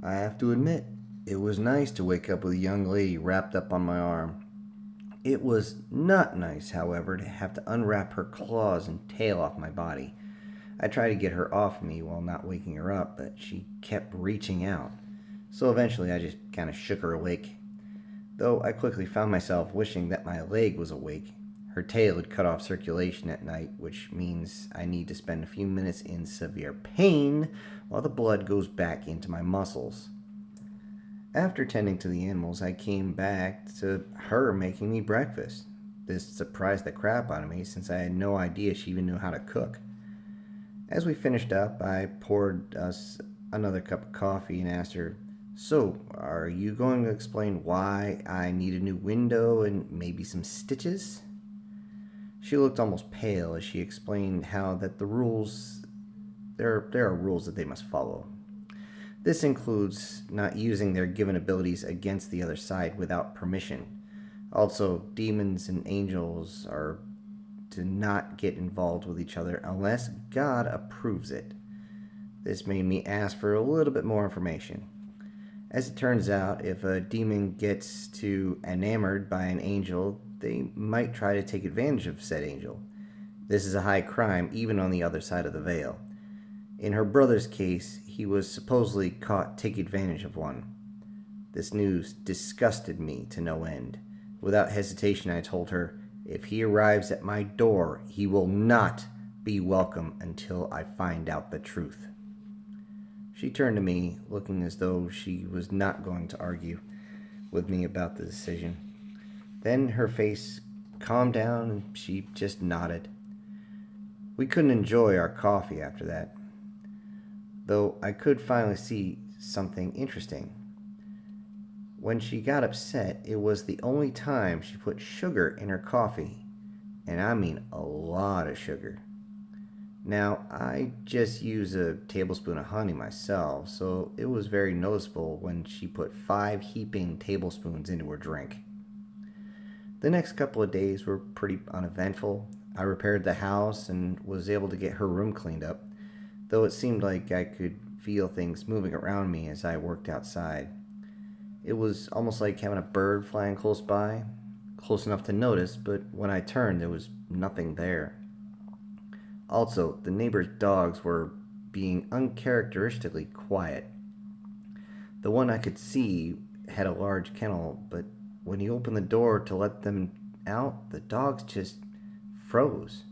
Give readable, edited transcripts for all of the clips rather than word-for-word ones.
I have to admit, it was nice to wake up with a young lady wrapped up on my arm. It was not nice, however, to have to unwrap her claws and tail off my body. I tried to get her off me while not waking her up, but she kept reaching out. So eventually I just kind of shook her awake. Though I quickly found myself wishing that my leg was awake. Her tail had cut off circulation at night, which means I need to spend a few minutes in severe pain while the blood goes back into my muscles. After tending to the animals, I came back to her making me breakfast. This surprised the crap out of me since I had no idea she even knew how to cook. As we finished up, I poured us another cup of coffee and asked her, "So, are you going to explain why I need a new window and maybe some stitches?" She looked almost pale as she explained how that the rules there are rules that they must follow. This includes not using their given abilities against the other side without permission. Also, demons and angels are to not get involved with each other unless God approves it. This made me ask for a little bit more information. As it turns out, if a demon gets too enamored by an angel, they might try to take advantage of said angel. This is a high crime even on the other side of the veil. In her brother's case, he was supposedly caught taking advantage of one. This news disgusted me to no end. Without hesitation, I told her, if he arrives at my door, he will not be welcome until I find out the truth. She turned to me, looking as though she was not going to argue with me about the decision. Then her face calmed down and she just nodded. We couldn't enjoy our coffee after that, though I could finally see something interesting. When she got upset, it was the only time she put sugar in her coffee, and I mean a lot of sugar. Now, I just use a tablespoon of honey myself, so it was very noticeable when she put 5 heaping tablespoons into her drink. The next couple of days were pretty uneventful. I repaired the house and was able to get her room cleaned up, though it seemed like I could feel things moving around me as I worked outside. It was almost like having a bird flying close by, close enough to notice, but when I turned, there was nothing there. Also, the neighbors' dogs were being uncharacteristically quiet. The one I could see had a large kennel, but when he opened the door to let them out, the dogs just froze.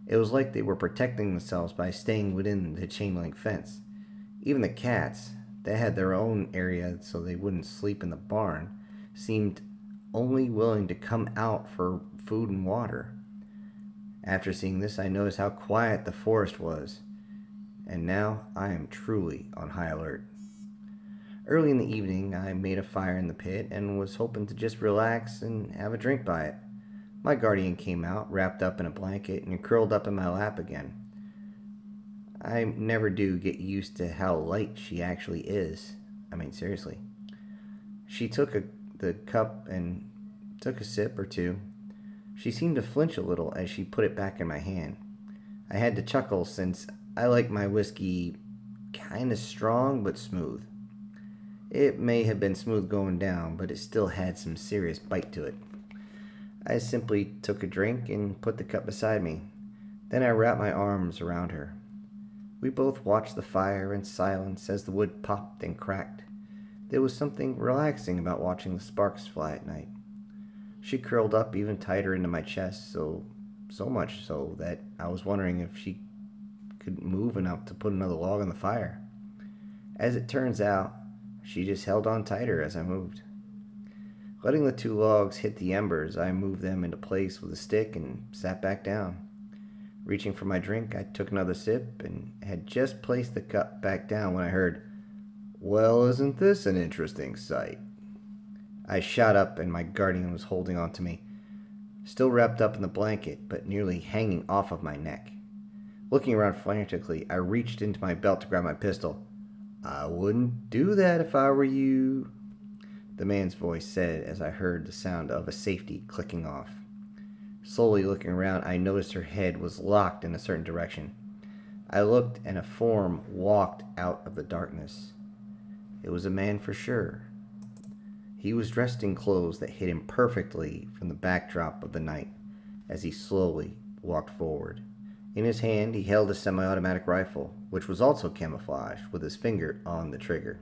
It was like they were protecting themselves by staying within the chain link fence. Even the cats, that had their own area so they wouldn't sleep in the barn, seemed only willing to come out for food and water. After seeing this, I noticed how quiet the forest was, and now I am truly on high alert. Early in the evening, I made a fire in the pit and was hoping to just relax and have a drink by it. My guardian came out, wrapped up in a blanket, and curled up in my lap again. I never do get used to how light she actually is. I mean, seriously. She took the cup and took a sip or two. She seemed to flinch a little as she put it back in my hand. I had to chuckle since I like my whiskey kinda strong but smooth. It may have been smooth going down, but it still had some serious bite to it. I simply took a drink and put the cup beside me. Then I wrapped my arms around her. We both watched the fire in silence as the wood popped and cracked. There was something relaxing about watching the sparks fly at night. She curled up even tighter into my chest, so much so that I was wondering if she could move enough to put another log on the fire. As it turns out, she just held on tighter as I moved. Letting the 2 logs hit the embers, I moved them into place with a stick and sat back down. Reaching for my drink, I took another sip and had just placed the cup back down when I heard, "Well, isn't this an interesting sight?" I shot up and my guardian was holding on to me, still wrapped up in the blanket but nearly hanging off of my neck. Looking around frantically, I reached into my belt to grab my pistol. "I wouldn't do that if I were you," the man's voice said as I heard the sound of a safety clicking off. Slowly looking around, I noticed her head was locked in a certain direction. I looked and a form walked out of the darkness. It was a man for sure. He was dressed in clothes that hid him perfectly from the backdrop of the night as he slowly walked forward. In his hand, he held a semi-automatic rifle, which was also camouflaged with his finger on the trigger.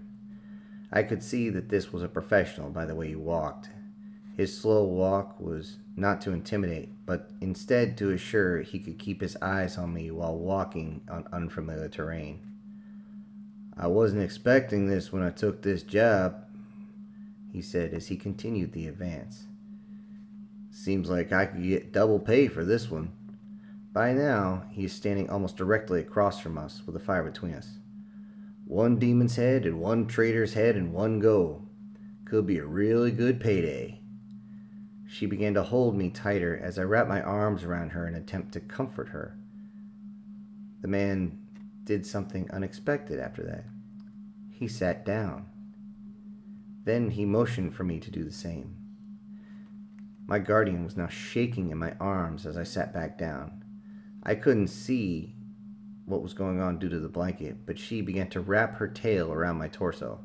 I could see that this was a professional by the way he walked. His slow walk was not to intimidate, but instead to assure he could keep his eyes on me while walking on unfamiliar terrain. "I wasn't expecting this when I took this job," he said as he continued the advance. "Seems like I could get double pay for this one." By now, he is standing almost directly across from us with a fire between us. "One demon's head and one traitor's head in one go. Could be a really good payday." She began to hold me tighter as I wrapped my arms around her in an attempt to comfort her. The man did something unexpected after that. He sat down. Then he motioned for me to do the same. My guardian was now shaking in my arms as I sat back down. I couldn't see what was going on due to the blanket, but she began to wrap her tail around my torso.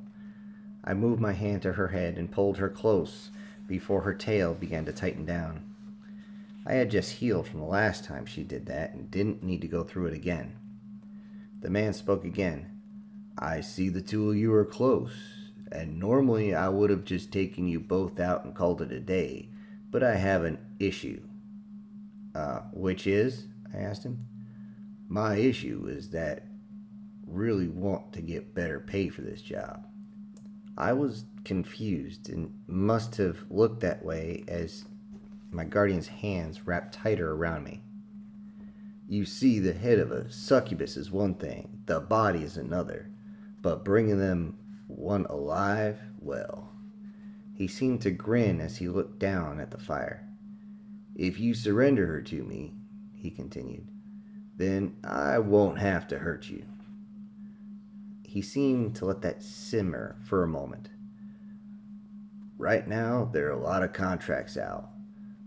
I moved my hand to her head and pulled her close before her tail began to tighten down. I had just healed from the last time she did that and didn't need to go through it again. The man spoke again. "I see the two of you are close, and normally I would have just taken you both out and called it a day, but I have an issue." Which is?" I asked him. "My issue is that really want to get better pay for this job." I was confused and must have looked that way as my guardian's hands wrapped tighter around me. "You see, the head of a succubus is one thing, the body is another, but bringing them one alive, well." He seemed to grin as he looked down at the fire. "If you surrender her to me," he continued, "then I won't have to hurt you." He seemed to let that simmer for a moment. "Right now, there are a lot of contracts out.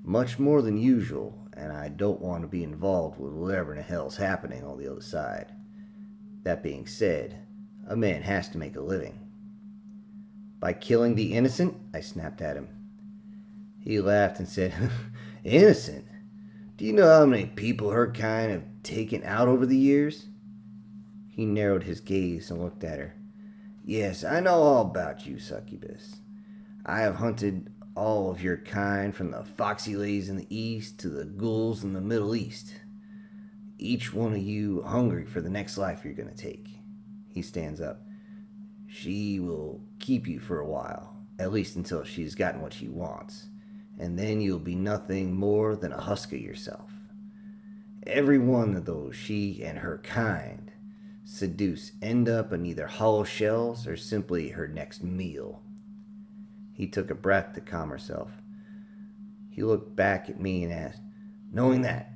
Much more than usual, and I don't want to be involved with whatever in the hell's happening on the other side. That being said, a man has to make a living." "By killing the innocent?" I snapped at him. He laughed and said, "Innocent? Do you know how many people her kind have taken out over the years?" He narrowed his gaze and looked at her. "Yes, I know all about you, succubus. I have hunted all of your kind, from the foxy ladies in the East to the ghouls in the Middle East. Each one of you hungry for the next life you're going to take." He stands up. "She will keep you for a while, at least until she's gotten what she wants, and then you'll be nothing more than a husk of yourself. Every one of those she and her kind seduce end up in either hollow shells or simply her next meal." He took a breath to calm herself. He looked back at me and asked, "Knowing that,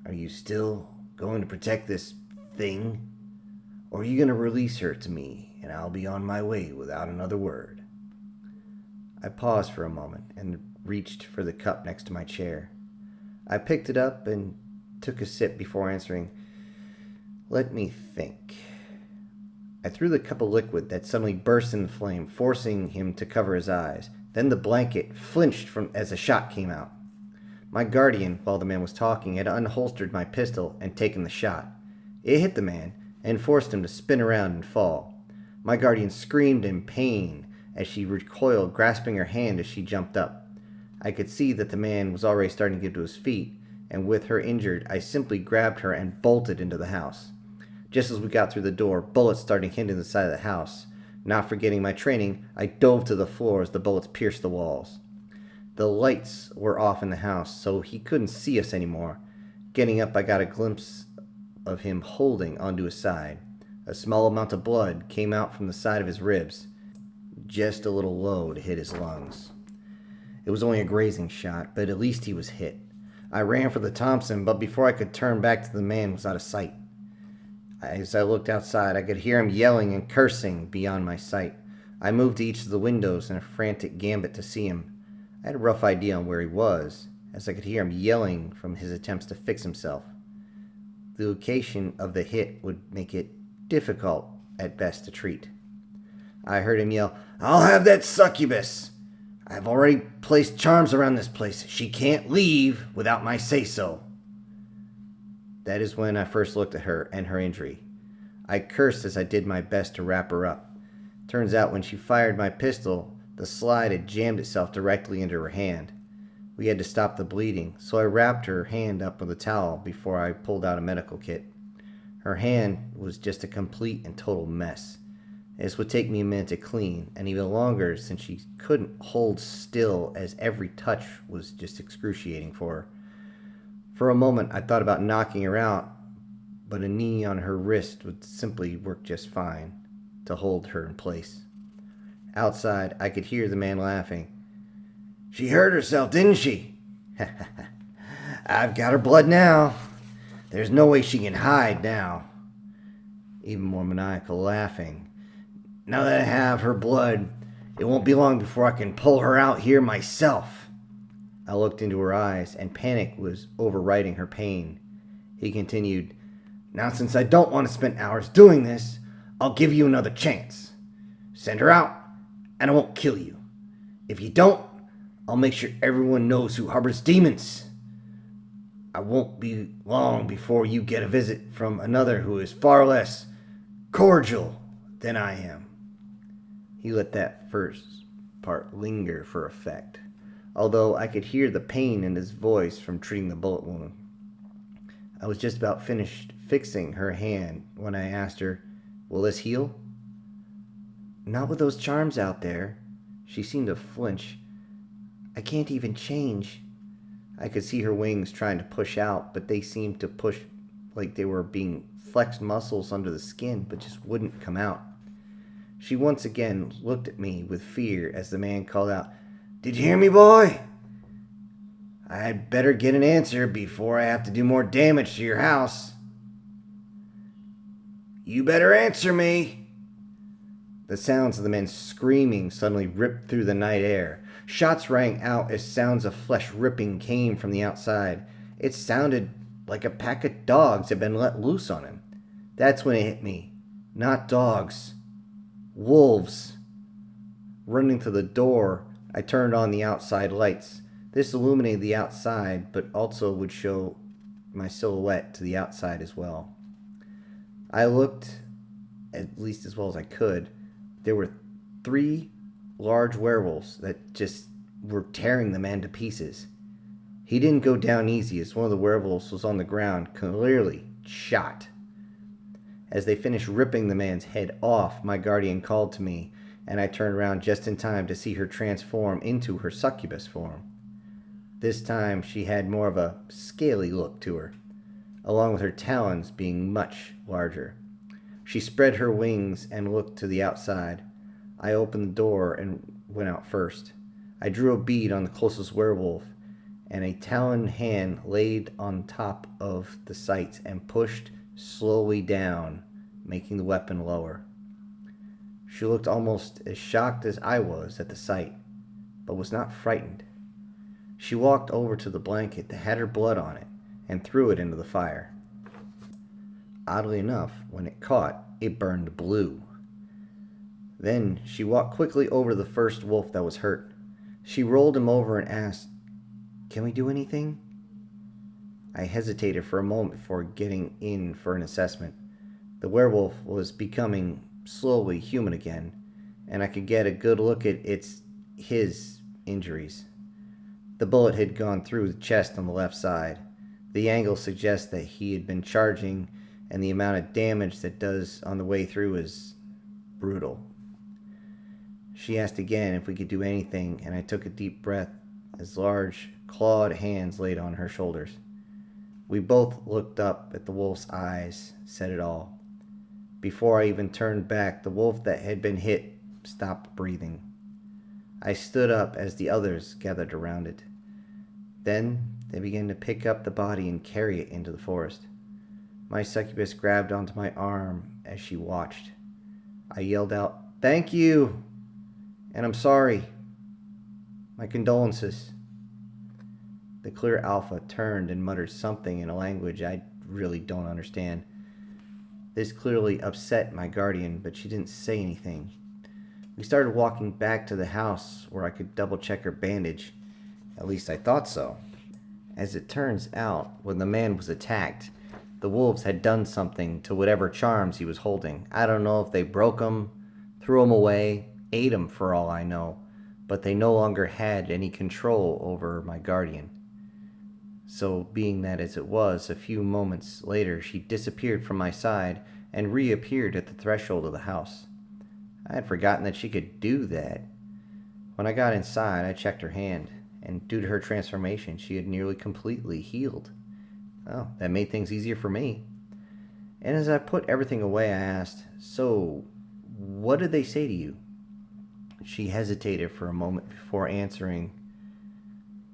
are you still going to protect this thing? Or are you going to release her to me and I'll be on my way without another word?" I paused for a moment and reached for the cup next to my chair. I picked it up and took a sip before answering, "Let me think." I threw the cup of liquid that suddenly burst into flame, forcing him to cover his eyes. Then the blanket flinched as a shot came out. My guardian, while the man was talking, had unholstered my pistol and taken the shot. It hit the man and forced him to spin around and fall. My guardian screamed in pain as she recoiled, grasping her hand as she jumped up. I could see that the man was already starting to get to his feet, and with her injured, I simply grabbed her and bolted into the house. Just as we got through the door, bullets started hitting the side of the house. Not forgetting my training, I dove to the floor as the bullets pierced the walls. The lights were off in the house, so he couldn't see us anymore. Getting up, I got a glimpse of him holding onto his side. A small amount of blood came out from the side of his ribs, just a little low to hit his lungs. It was only a grazing shot, but at least he was hit. I ran for the Thompson, but before I could turn back, the man was out of sight. As I looked outside, I could hear him yelling and cursing beyond my sight. I moved to each of the windows in a frantic gambit to see him. I had a rough idea on where he was, as I could hear him yelling from his attempts to fix himself. The location of the hit would make it difficult at best to treat. I heard him yell, "I'll have that succubus! I've already placed charms around this place. She can't leave without my say-so." That is when I first looked at her and her injury. I cursed as I did my best to wrap her up. Turns out when she fired my pistol, the slide had jammed itself directly into her hand. We had to stop the bleeding, so I wrapped her hand up with a towel before I pulled out a medical kit. Her hand was just a complete and total mess. This would take me a minute to clean, and even longer since she couldn't hold still as every touch was just excruciating for her. For a moment, I thought about knocking her out, but a knee on her wrist would simply work just fine to hold her in place. Outside, I could hear the man laughing. "She hurt herself, didn't she? I've got her blood now. There's no way she can hide now." Even more maniacal laughing. "Now that I have her blood, it won't be long before I can pull her out here myself." I looked into her eyes, and panic was overriding her pain. He continued, "Now, since I don't want to spend hours doing this, I'll give you another chance. Send her out, and I won't kill you. If you don't, I'll make sure everyone knows who harbors demons. I won't be long before you get a visit from another who is far less cordial than I am." He let that first part linger for effect, although I could hear the pain in his voice from treating the bullet wound. I was just about finished fixing her hand when I asked her, "Will this heal?" "Not with those charms out there." She seemed to flinch. "I can't even change." I could see her wings trying to push out, but they seemed to push like they were being flexed muscles under the skin, but just wouldn't come out. She once again looked at me with fear as the man called out, "Did you hear me, boy? I had better get an answer before I have to do more damage to your house." "You better answer me." The sounds of the men screaming suddenly ripped through the night air. Shots rang out as sounds of flesh ripping came from the outside. It sounded like a pack of dogs had been let loose on him. That's when it hit me. Not dogs. Wolves. Running to the door, I turned on the outside lights. This illuminated the outside, but also would show my silhouette to the outside as well. I looked, at least as well as I could. There were 3 large werewolves that just were tearing the man to pieces. He didn't go down easy as one of the werewolves was on the ground, clearly shot. As they finished ripping the man's head off, my guardian called to me, and I turned around just in time to see her transform into her succubus form. This time she had more of a scaly look to her, along with her talons being much larger. She spread her wings and looked to the outside. I opened the door and went out first. I drew a bead on the closest werewolf, and a taloned hand laid on top of the sights and pushed slowly down, making the weapon lower. She looked almost as shocked as I was at the sight, but was not frightened. She walked over to the blanket that had her blood on it and threw it into the fire. Oddly enough, when it caught, it burned blue. Then she walked quickly over to the first wolf that was hurt. She rolled him over and asked, "Can we do anything?" I hesitated for a moment before getting in for an assessment. The werewolf was becoming slowly human again, and I could get a good look at his injuries. The bullet had gone through the chest on the left side. The angle suggests that he had been charging, and the amount of damage that does on the way through is brutal. She asked again if we could do anything, and I took a deep breath as large, clawed hands laid on her shoulders. We both looked up at the wolf's eyes, said it all. Before I even turned back, the wolf that had been hit stopped breathing. I stood up as the others gathered around it. Then they began to pick up the body and carry it into the forest. My succubus grabbed onto my arm as she watched. I yelled out, "Thank you! And I'm sorry. My condolences." The clear alpha turned and muttered something in a language I really don't understand. This clearly upset my guardian, but she didn't say anything. We started walking back to the house where I could double check her bandage. At least I thought so. As it turns out, when the man was attacked, the wolves had done something to whatever charms he was holding. I don't know if they broke them, threw them away, ate them for all I know, but they no longer had any control over my guardian. So, being that as it was, a few moments later she disappeared from my side and reappeared at the threshold of the house. I had forgotten that she could do that. When I got inside, I checked her hand, and due to her transformation, she had nearly completely healed. Oh, that made things easier for me. And as I put everything away, I asked, "So, what did they say to you?" She hesitated for a moment before answering.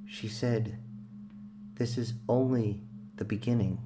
She said, "This is only the beginning."